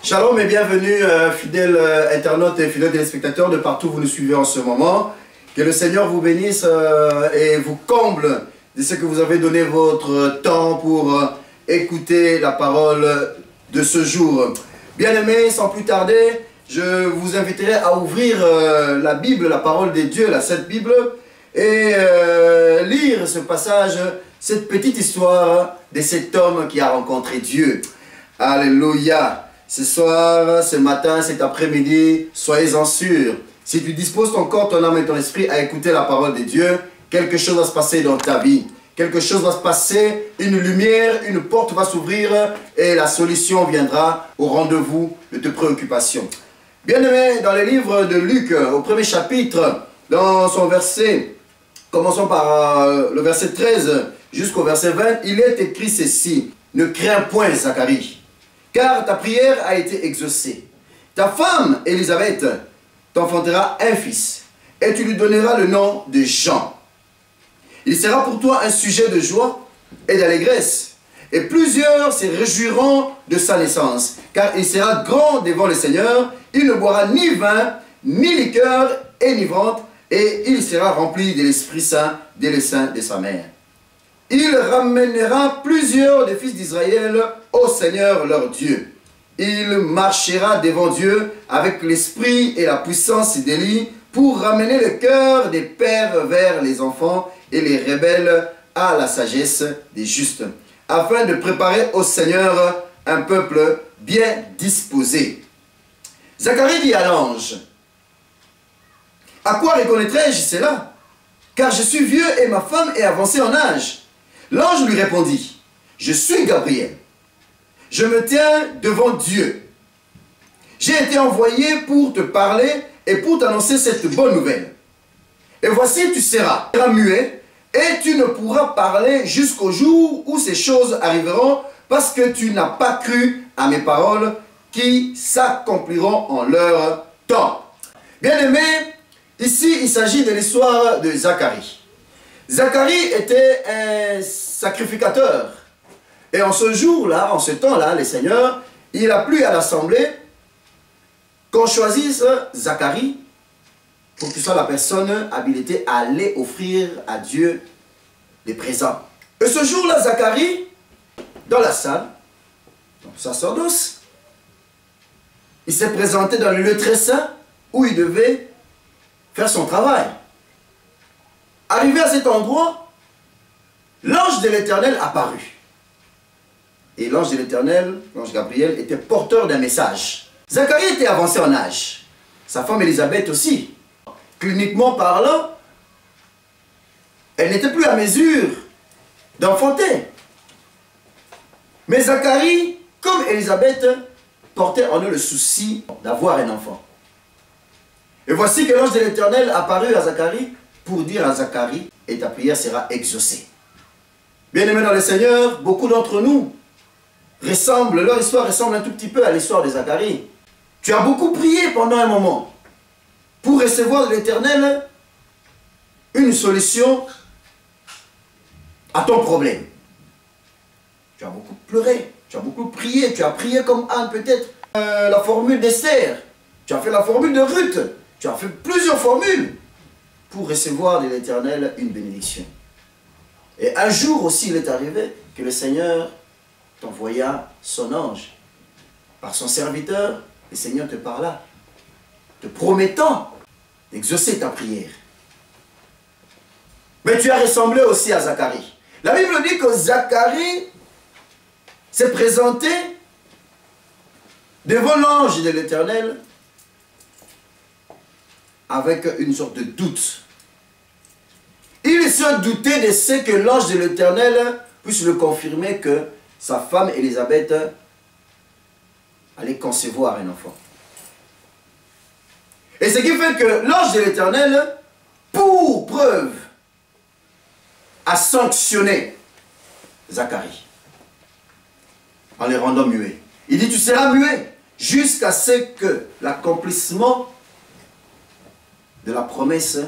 Shalom et bienvenue fidèles internautes et fidèles téléspectateurs de partout où vous nous suivez en ce moment. Que le Seigneur vous bénisse et vous comble de ce que vous avez donné votre temps pour écouter la parole de ce jour. Bien-aimés, sans plus tarder, je vous inviterai à ouvrir la Bible, la parole de Dieu, la Sainte Bible, et lire ce passage, cette petite histoire de cet homme qui a rencontré Dieu. Alléluia! Ce soir, ce matin, cet après-midi, soyez-en sûrs. Si tu disposes ton corps, ton âme et ton esprit à écouter la parole de Dieu, quelque chose va se passer dans ta vie. Quelque chose va se passer, une lumière, une porte va s'ouvrir et la solution viendra au rendez-vous de tes préoccupations. Bien-aimés, dans le livre de Luc, au premier chapitre, dans son verset, commençons par le verset 13 jusqu'au verset 20, il est écrit ceci: ne crains point, Zacharie, car ta prière a été exaucée. Ta femme, Élisabeth, t'enfantera un fils, et tu lui donneras le nom de Jean. Il sera pour toi un sujet de joie et d'allégresse, et plusieurs se réjouiront de sa naissance, car il sera grand devant le Seigneur. Il ne boira ni vin, ni liqueur enivrante, et il sera rempli de l'Esprit Saint dès le sein de sa mère. Il ramènera plusieurs des fils d'Israël au Seigneur leur Dieu. Il marchera devant Dieu avec l'esprit et la puissance d'Élie pour ramener le cœur des pères vers les enfants et les rebelles à la sagesse des justes, afin de préparer au Seigneur un peuple bien disposé. Zacharie dit à l'ange: à quoi reconnaîtrai-je cela? Car je suis vieux et ma femme est avancée en âge. L'ange lui répondit: je suis Gabriel. Je me tiens devant Dieu. J'ai été envoyé pour te parler et pour t'annoncer cette bonne nouvelle. Et voici, tu seras muet et tu ne pourras parler jusqu'au jour où ces choses arriveront, parce que tu n'as pas cru à mes paroles qui s'accompliront en leur temps. Bien-aimés, ici il s'agit de l'histoire de Zacharie. Zacharie était un sacrificateur. Et en ce jour-là, en ce temps-là, le Seigneur, il a plu à l'assemblée qu'on choisisse Zacharie pour qu'il soit la personne habilitée à aller offrir à Dieu des présents. Et ce jour-là, Zacharie, dans la salle, dans le sacerdoce, il s'est présenté dans le lieu très saint où il devait faire son travail. Arrivé à cet endroit, l'ange de l'Éternel apparut. Et l'ange de l'Éternel, l'ange Gabriel, était porteur d'un message. Zacharie était avancé en âge. Sa femme Élisabeth aussi. Cliniquement parlant, elle n'était plus à mesure d'enfanter. Mais Zacharie, comme Élisabeth, portait en eux le souci d'avoir un enfant. Et voici que l'ange de l'Éternel apparut à Zacharie pour dire à Zacharie: et ta prière sera exaucée. Bien-aimés dans le Seigneur, beaucoup d'entre nous leur histoire ressemble un tout petit peu à l'histoire de Zacharie. Tu as beaucoup prié pendant un moment pour recevoir de l'Éternel une solution à ton problème. Tu as beaucoup pleuré, tu as beaucoup prié, tu as prié comme Anne peut-être la formule d'Esther, tu as fait la formule de Ruth, tu as fait plusieurs formules pour recevoir de l'Éternel une bénédiction. Et un jour aussi il est arrivé que le Seigneur t'envoya son ange. Par son serviteur, le Seigneur te parla, te promettant d'exaucer ta prière. Mais tu as ressemblé aussi à Zacharie. La Bible dit que Zacharie s'est présenté devant l'ange de l'Éternel avec une sorte de doute. Il se doutait de ce que l'ange de l'Éternel puisse le confirmer que sa femme Élisabeth allait concevoir un enfant. Et ce qui fait que l'ange de l'Éternel, pour preuve, a sanctionné Zacharie en les rendant muets. Il dit: tu seras muet jusqu'à ce que l'accomplissement de la promesse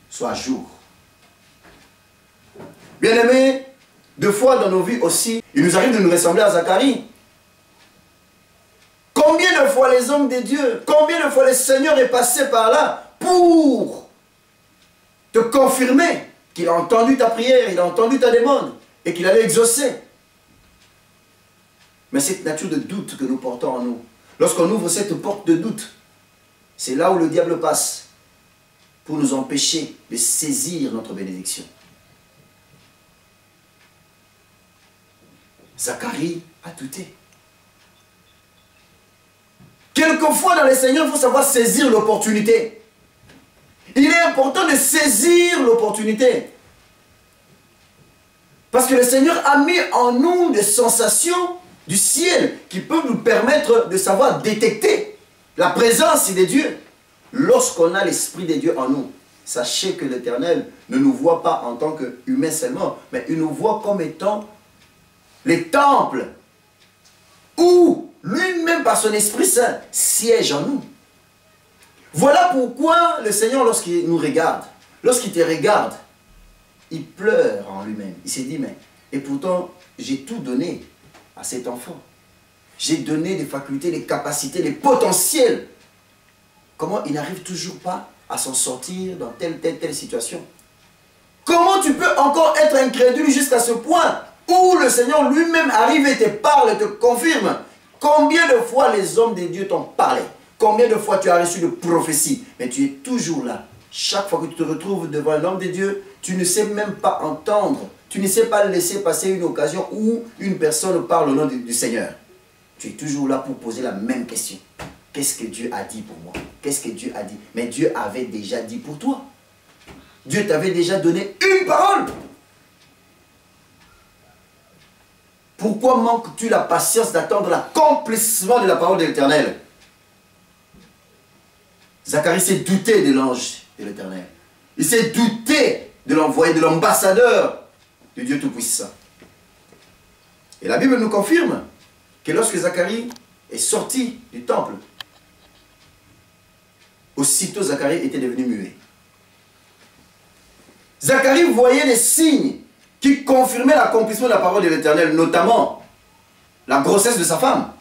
soit à jour. Bien-aimés, Deux fois dans nos vies aussi, il nous arrive de nous ressembler à Zacharie. Combien de fois les hommes de Dieu, combien de fois le Seigneur est passé par là pour te confirmer qu'il a entendu ta prière, il a entendu ta demande et qu'il allait exaucer. Mais cette nature de doute que nous portons en nous, lorsqu'on ouvre cette porte de doute, c'est là où le diable passe pour nous empêcher de saisir notre bénédiction. Zacharie a douté. Quelquefois dans le Seigneur, il faut savoir saisir l'opportunité. Il est important de saisir l'opportunité. Parce que le Seigneur a mis en nous des sensations du ciel qui peuvent nous permettre de savoir détecter la présence de Dieu. Lorsqu'on a l'Esprit de Dieu en nous, sachez que l'Éternel ne nous voit pas en tant qu'humains seulement, mais il nous voit comme étant les temples où lui-même par son Esprit Saint siège en nous. Voilà pourquoi le Seigneur, lorsqu'il nous regarde, lorsqu'il te regarde, il pleure en lui-même. Il s'est dit, mais, et pourtant, j'ai tout donné à cet enfant. J'ai donné des facultés, des capacités, des potentiels. Comment il n'arrive toujours pas à s'en sortir dans telle situation? Comment tu peux encore être incrédule jusqu'à ce point où le Seigneur lui-même arrive et te parle et te confirme? Combien de fois les hommes de Dieu t'ont parlé? Combien de fois tu as reçu de prophéties? Mais tu es toujours là. Chaque fois que tu te retrouves devant un homme de Dieu, tu ne sais même pas entendre. Tu ne sais pas laisser passer une occasion où une personne parle au nom du Seigneur. Tu es toujours là pour poser la même question. Qu'est-ce que Dieu a dit pour moi? Qu'est-ce que Dieu a dit? Mais Dieu avait déjà dit pour toi. Dieu t'avait déjà donné une parole. Pourquoi manques-tu la patience d'attendre l'accomplissement de la parole de l'Éternel? Zacharie s'est douté de l'ange de l'Éternel. Il s'est douté de l'envoyé, de l'ambassadeur de Dieu Tout-Puissant. Et la Bible nous confirme que lorsque Zacharie est sorti du temple, aussitôt Zacharie était devenu muet. Zacharie voyait des signes qui confirmaient l'accomplissement de la parole de l'Éternel, notamment la grossesse de sa femme.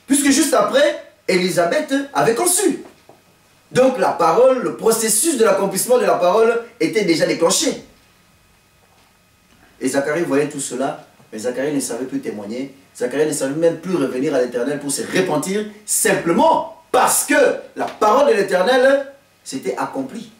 Puisque juste après, Élisabeth avait conçu. Donc la parole, le processus de l'accomplissement de la parole était déjà déclenché. Et Zacharie voyait tout cela, mais Zacharie ne savait plus témoigner. Zacharie ne savait même plus revenir à l'Éternel pour se repentir, simplement parce que la parole de l'Éternel s'était accomplie.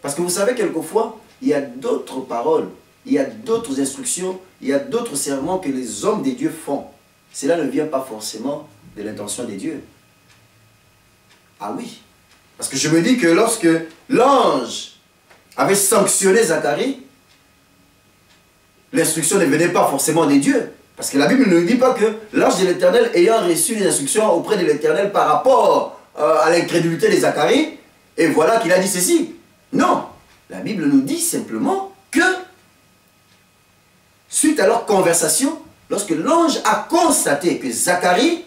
Parce que vous savez, quelquefois, il y a d'autres paroles, il y a d'autres instructions, il y a d'autres serments que les hommes des dieux font. Cela ne vient pas forcément de l'intention des dieux. Ah oui, parce que je me dis que lorsque l'ange avait sanctionné Zacharie, l'instruction ne venait pas forcément des dieux. Parce que la Bible ne nous dit pas que l'ange de l'Éternel ayant reçu les instructions auprès de l'Éternel par rapport à l'incrédulité de Zacharie, et voilà qu'il a dit ceci. Non, la Bible nous dit simplement que, suite à leur conversation, lorsque l'ange a constaté que Zacharie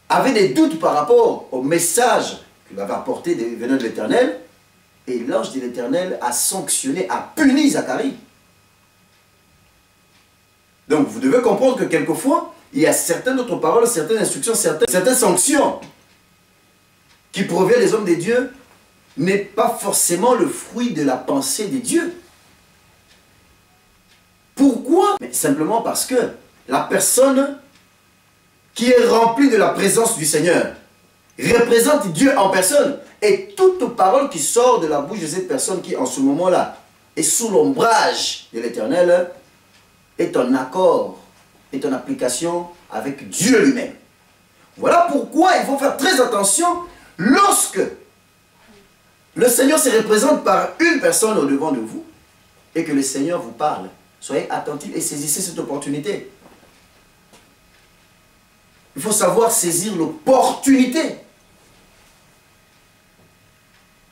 avait des doutes par rapport au message qu'il avait apporté venant de l'Éternel, et l'ange de l'Éternel a sanctionné, a puni Zacharie. Donc vous devez comprendre que quelquefois, il y a certaines autres paroles, certaines instructions, certaines sanctions qui proviennent des hommes de Dieu, n'est pas forcément le fruit de la pensée des dieux. Pourquoi? Mais simplement parce que la personne qui est remplie de la présence du Seigneur représente Dieu en personne. Et toute parole qui sort de la bouche de cette personne qui en ce moment-là est sous l'ombrage de l'Éternel est en accord, est en application avec Dieu lui-même. Voilà pourquoi il faut faire très attention lorsque le Seigneur se représente par une personne au-devant de vous et que le Seigneur vous parle. Soyez attentifs et saisissez cette opportunité. Il faut savoir saisir l'opportunité.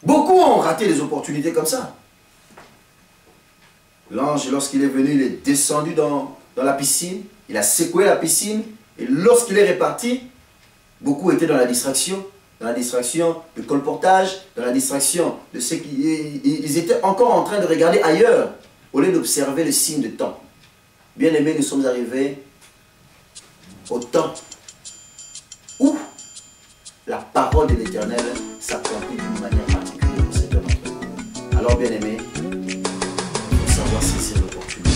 Beaucoup ont raté des opportunités comme ça. L'ange, lorsqu'il est venu, il est descendu dans la piscine, il a secoué la piscine, et lorsqu'il est reparti, beaucoup étaient dans la distraction, dans la distraction du colportage, dans la distraction de ce qu'ils étaient encore en train de regarder ailleurs, au lieu d'observer le signe de temps. Bien aimés, nous sommes arrivés au temps où la parole de l'Éternel s'accomplit d'une manière particulière pour cet homme. Alors, bien aimés, il faut savoir saisir l'opportunité.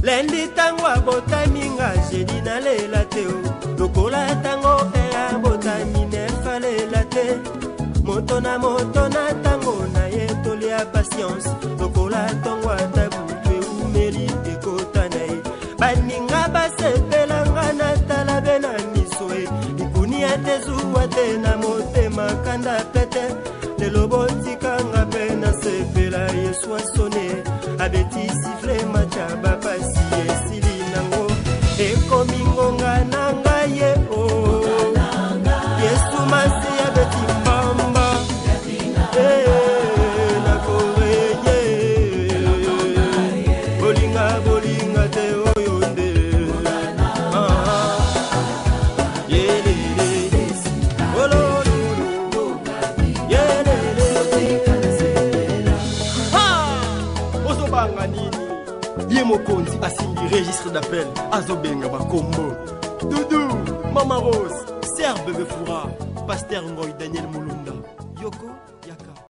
Lendi tango abotami nga jeudi nalela te lokola tango ea botami nefalela te moto na tango na ye tolia patience lokola tango atabutu eumeli ekota na ye baninga basepelanga natala be na miso e lipuni ate zuwa te na motema kanda pete lelo botikanga mpe nasepela yesu asone abeti sifle macha bapasi esili nango ekomi ngonga na ngai ye o yesu masi abeti mbamba nakorenye bolinga te oyo nde Ye mokonzi asimbi registre d'appel azobenga bakombo Doudou, Mama Rose, Serbe Befoura, Pasteur Ngoy Daniel Mulunda, Yoko Yaka.